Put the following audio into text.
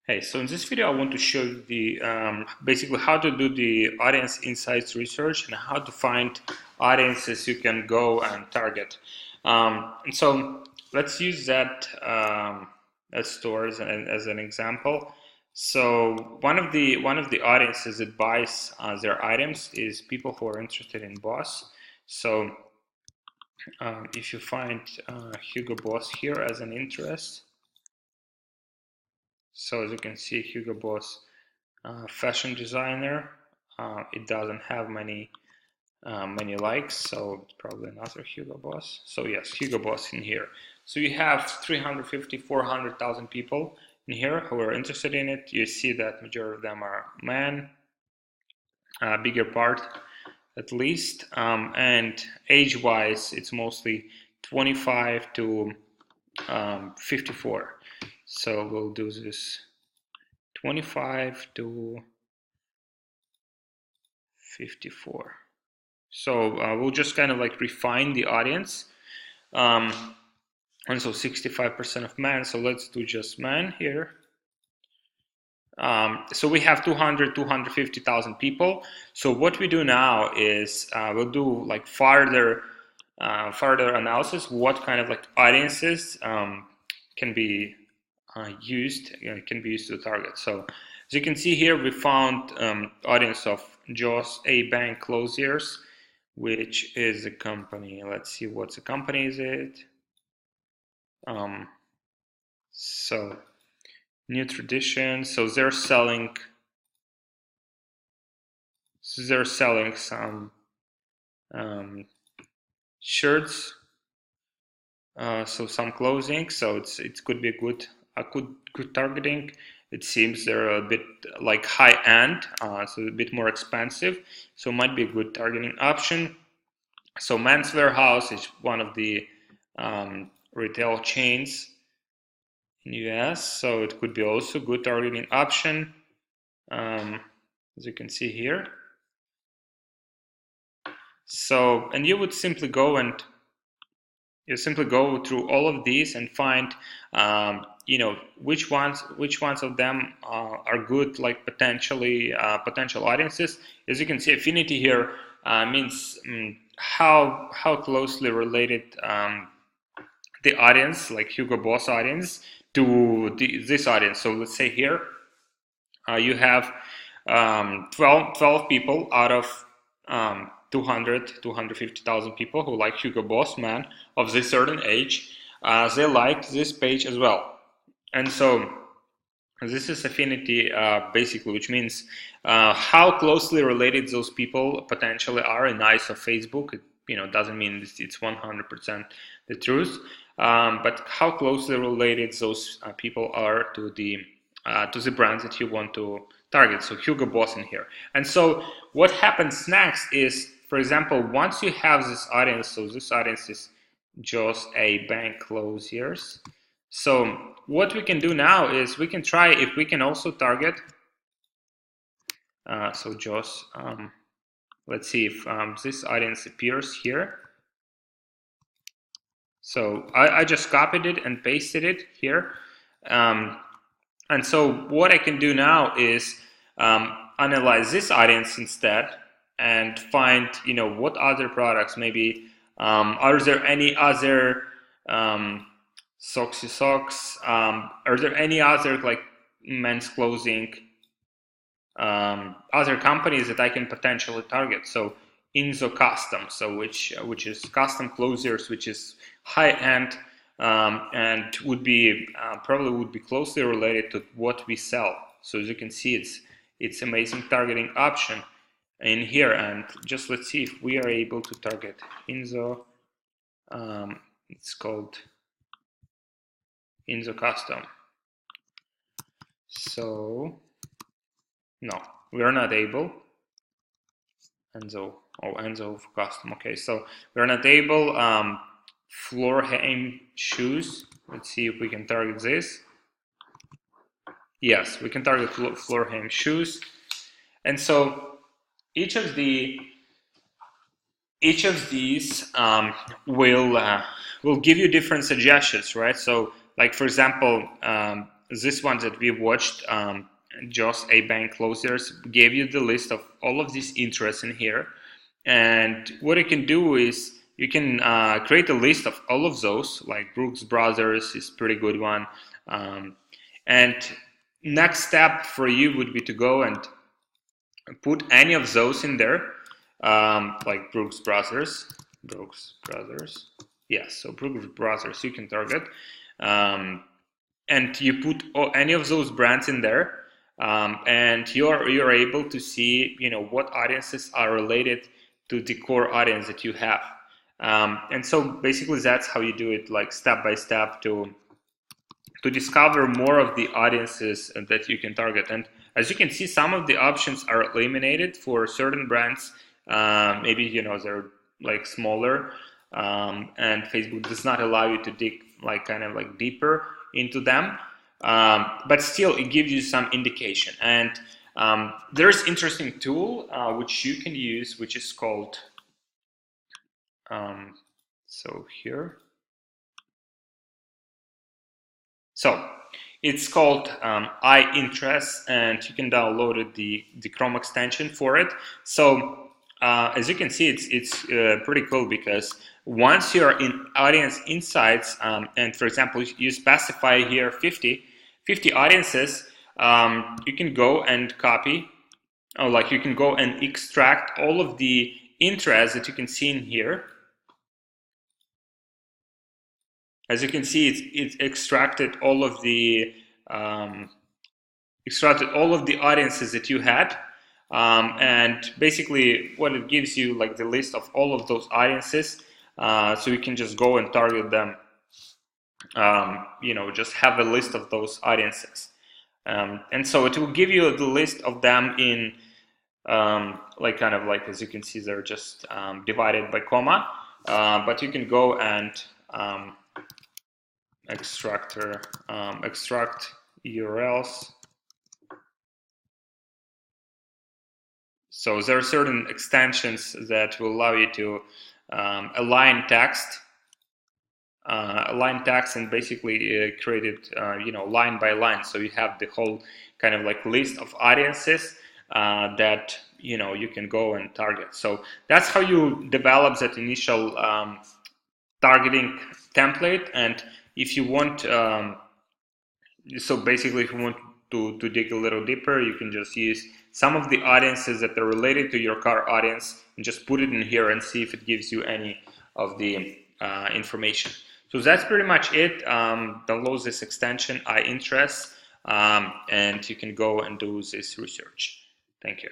Hey, so in this video, I want to show you the basically how to do the audience insights research and how to find audiences you can go and target. And so let's use that store as an example. So one of the audiences that buys their items is people who are interested in Boss. So if you find Hugo Boss here as an interest, so as you can see, Hugo Boss fashion designer. It doesn't have many likes, so it's probably another Hugo Boss. So yes, Hugo Boss in here. So you have 350, 400,000 people in here who are interested in it. You see that majority of them are men, bigger part at least, and age-wise, it's mostly 25 to 54. So we'll do this 25 to 54. So we'll just kind of like refine the audience. And so 65% of men, so let's do just men here. So we have 250,000 people. So what we do now is we'll do like further analysis, what kind of like audiences can be used to target. So as you can see here, we found audience of Joss A Bank Closiers, which is a company. Let's see, what's a company is it? So New Tradition. So they're selling some shirts. So some clothing. So it could be good targeting. It seems they're a bit like high end, so a bit more expensive. So it might be a good targeting option. So Men's Warehouse is one of the retail chains in US, so it could be also a good targeting option, as you can see here. So, and you would simply go through all of these and find which ones of them are good, like potential audiences. As you can see, affinity here means how closely related the audience, like Hugo Boss audience, to this audience. So let's say here you have 12 people out of 250,000 people who like Hugo Boss, man of this certain age. They liked this page as well. And so this is affinity basically, which means how closely related those people potentially are in eyes of Facebook. It doesn't mean it's 100% the truth, but how closely related those people are to the brands that you want to target. So Hugo Boss in here. And so what happens next is, for example, once you have this audience, so this audience is just a bank closiers. So what we can do now is we can try if we can also target. So just let's see if this audience appears here. So I just copied it and pasted it here. And so what I can do now is analyze this audience instead and find, what other products maybe, are there any other Soxy Socks, are there any other like men's clothing, other companies that I can potentially target? So Inzo Custom, so which is custom closers, which is high end, and probably would be closely related to what we sell. So as you can see, it's amazing targeting option in here. And just let's see if we are able to target Inzo. It's called Inzo Custom. So no, we are not able. Enzo Custom. Okay, so we're not able. Florheim shoes. Let's see if we can target this. Yes, we can target Florheim shoes. And so each of these will give you different suggestions, right? So like, for example, this one that we watched, just a bank closers, gave you the list of all of these interests in here. And what you can do is you can create a list of all of those, like Brooks Brothers is a pretty good one. And next step for you would be to go and put any of those in there, like Brooks Brothers. Yes, so Brooks Brothers you can target. And you put any of those brands in there, and you're able to see, you know, what audiences are related to the core audience that you have. And so basically that's how you do it, like step by step, to discover more of the audiences that you can target. And as you can see, some of the options are eliminated for certain brands. Maybe, you know, they're like smaller, and Facebook does not allow you to dig like kind of like deeper into them, but still it gives you some indication. And there's interesting tool which you can use, which is called so here. So it's called iInterest, and you can download the Chrome extension for it. So as you can see, it's pretty cool, because once you're in Audience Insights, and for example, you specify here 50 audiences, you can go and copy, or like you can go and extract all of the interests that you can see in here. As you can see, it's extracted all of the audiences that you had, and basically what it gives you, like the list of all of those audiences, so you can just go and target them. You know, just have a list of those audiences, and so it will give you the list of them in like kind of like, as you can see, they're just divided by comma, but you can go and extract URLs. So there are certain extensions that will allow you to align text, and basically create it, you know, line by line. So you have the whole kind of like list of audiences that, you know, you can go and target. So that's how you develop that initial targeting template. And if you want, so basically if you want to dig a little deeper, you can just use some of the audiences that are related to your car audience and just put it in here and see if it gives you any of the information. So that's pretty much it. Download this extension, iInterest, and you can go and do this research. Thank you.